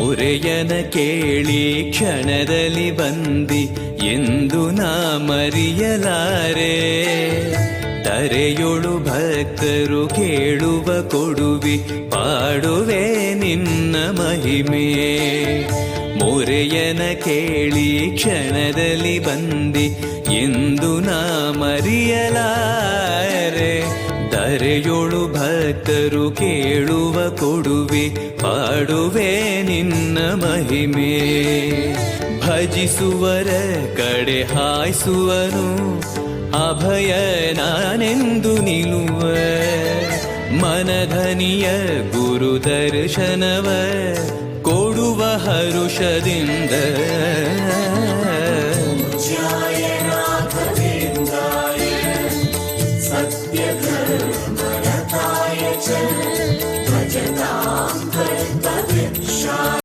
ಮೊರೆಯನ ಕೇಳಿ ಕ್ಷಣದಲ್ಲಿ ಬಂದಿ ಎಂದು ನಾ ಮರೆಯಲಾರೆ. ಧರೆಯೊಳು ಭಕ್ತರು ಕೇಳುವ ಕೊಡುವಿ ಪಾಡುವೆ ನಿನ್ನ ಮಹಿಮೆ. ಮೊರೆಯನ ಕೇಳಿ ಕ್ಷಣದಲ್ಲಿ ಬಂದಿ ಎಂದು ನಾ ಮರೆಯಲಾರೆ. ಧರೆಯೊಳು ಭಕ್ತರು ಕೇಳುವ ಕೊಡುವೆ ಪಾಡುವೆ ನಿನ್ನ ಮಹಿಮೆ. ಭಜಿಸುವರ ಕಡೆ ಹಾಯ್ಸುವನು ಅಭಯ ನಾನೆಂದು ನಿಲ್ಲುವ. ಮನಧನಿಯ ಗುರು ದರ್ಶನವ ಕೊಡುವ ಹರುಷದಿಂದ